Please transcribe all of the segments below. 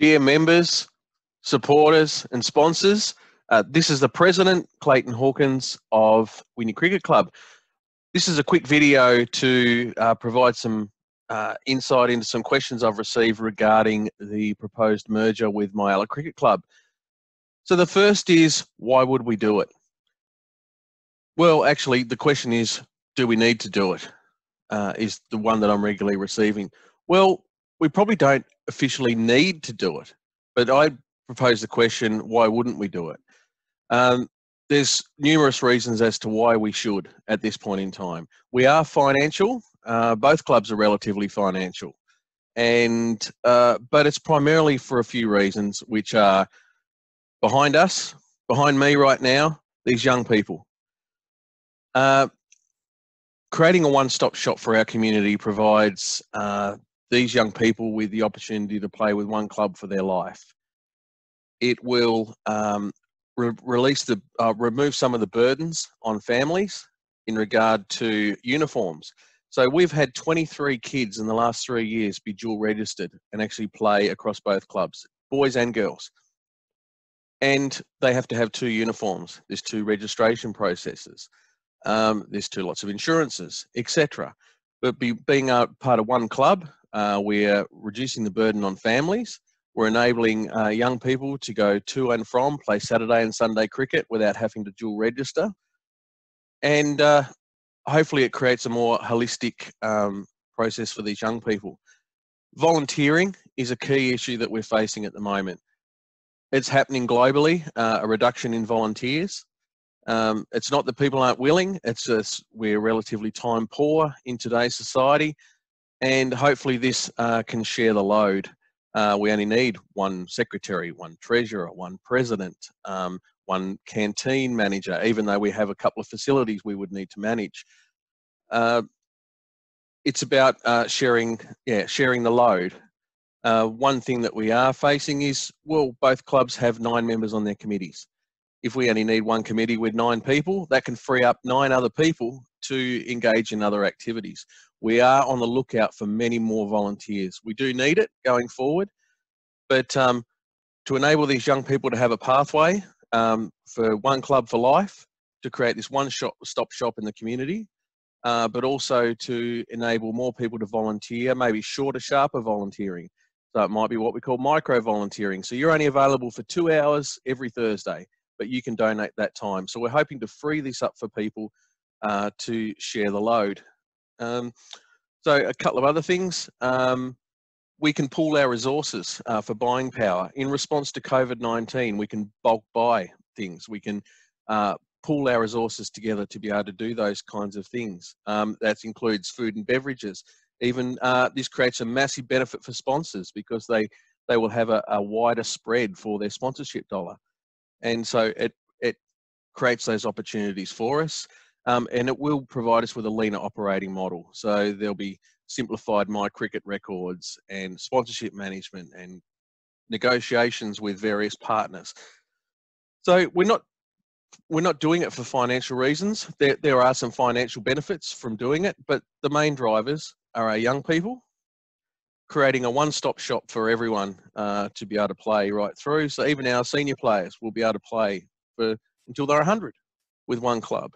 Dear members, supporters and sponsors, this is the President, Clayton Hawkins of Wynyard Cricket Club. This is a quick video to provide some insight into some questions I've received regarding the proposed merger with Myalla Cricket Club. So the first is, why would we do it? Well, actually, the question is, do we need to do it? Is the one that I'm regularly receiving. Well, we probably don't officially need to do it, but I propose the question, why wouldn't we do it? There's numerous reasons as to why we should at this point in time. We are financial, both clubs are relatively financial, and but it's primarily for a few reasons, which are behind us, behind me right now, these young people. Creating a one-stop shop for our community provides these young people with the opportunity to play with one club for their life. It will remove some of the burdens on families in regard to uniforms. So we've had 23 kids in the last 3 years be dual registered and actually play across both clubs, boys and girls. And they have to have 2 uniforms. There's 2 registration processes. There's 2 lots of insurances, etc. But being a part of one club, we're reducing the burden on families. We're enabling young people to go to and from, play Saturday and Sunday cricket without having to dual register. And hopefully it creates a more holistic process for these young people. Volunteering is a key issue that we're facing at the moment. It's happening globally, a reduction in volunteers. It's not that people aren't willing, it's just we're relatively time poor in today's society, and hopefully this can share the load. We only need one secretary, one treasurer, one president, one canteen manager, even though we have a couple of facilities we would need to manage. It's about sharing the load. One thing that we are facing is, well, both clubs have 9 members on their committees. If we only need one committee with 9 people, that can free up 9 other people to engage in other activities. We are on the lookout for many more volunteers. We do need it going forward, but to enable these young people to have a pathway for one club for life, to create this one-stop shop in the community, but also to enable more people to volunteer, maybe shorter, sharper volunteering. So it might be what we call micro-volunteering. So you're only available for 2 hours every Thursday, but you can donate that time. So we're hoping to free this up for people to share the load. So a couple of other things. We can pool our resources for buying power. In response to COVID-19, we can bulk buy things. We can pool our resources together to be able to do those kinds of things. That includes food and beverages. Even this creates a massive benefit for sponsors because they will have a wider spread for their sponsorship dollar. And so it creates those opportunities for us, and it will provide us with a leaner operating model. So there'll be simplified MyCricket records and sponsorship management and negotiations with various partners. So we're not doing it for financial reasons. There are some financial benefits from doing it, but the main drivers are our young people, creating a one-stop shop for everyone to be able to play right through. So even our senior players will be able to play until they're 100 with one club.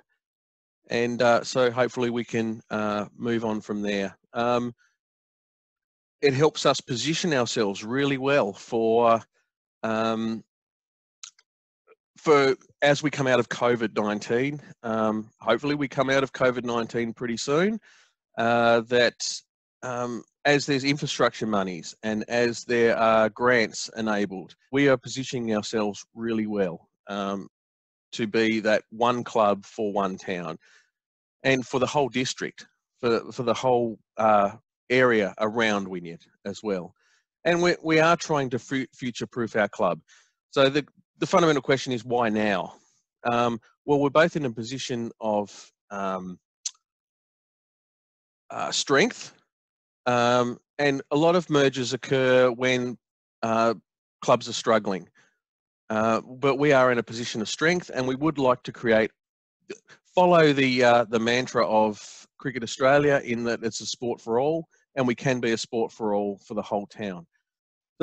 And so hopefully we can move on from there. It helps us position ourselves really well for as we come out of COVID-19. Hopefully we come out of COVID-19 pretty soon. As there's infrastructure monies and as there are grants enabled, we are positioning ourselves really well to be that one club for one town and for the whole district, for the whole area around Wynyard as well. And we are trying to future-proof our club. So the fundamental question is, why now? Well, we're both in a position of strength. And a lot of mergers occur when clubs are struggling. But we are in a position of strength, and we would like to follow the mantra of Cricket Australia in that it's a sport for all, and we can be a sport for all for the whole town.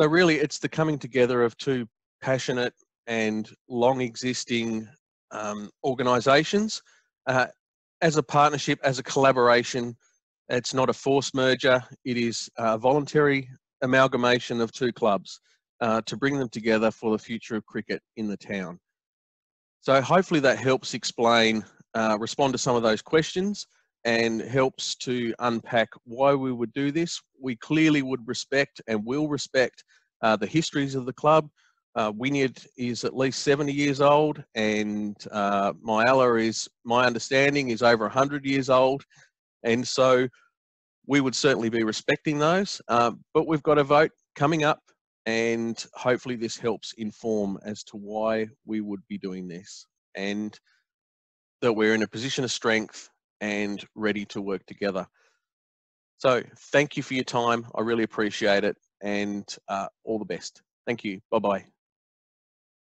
So really, it's the coming together of two passionate and long existing organisations as a partnership, as a collaboration. It's not a forced merger. It is a voluntary amalgamation of two clubs to bring them together for the future of cricket in the town. So hopefully that helps explain, respond to some of those questions, and helps to unpack why we would do this. We clearly would respect and will respect the histories of the club. Wynyard is at least 70 years old, and Myalla is, my understanding, is over 100 years old. And so we would certainly be respecting those, but we've got a vote coming up, and hopefully this helps inform as to why we would be doing this, and that we're in a position of strength and ready to work together. So thank you for your time. I really appreciate it, and all the best. Thank you. Bye-bye.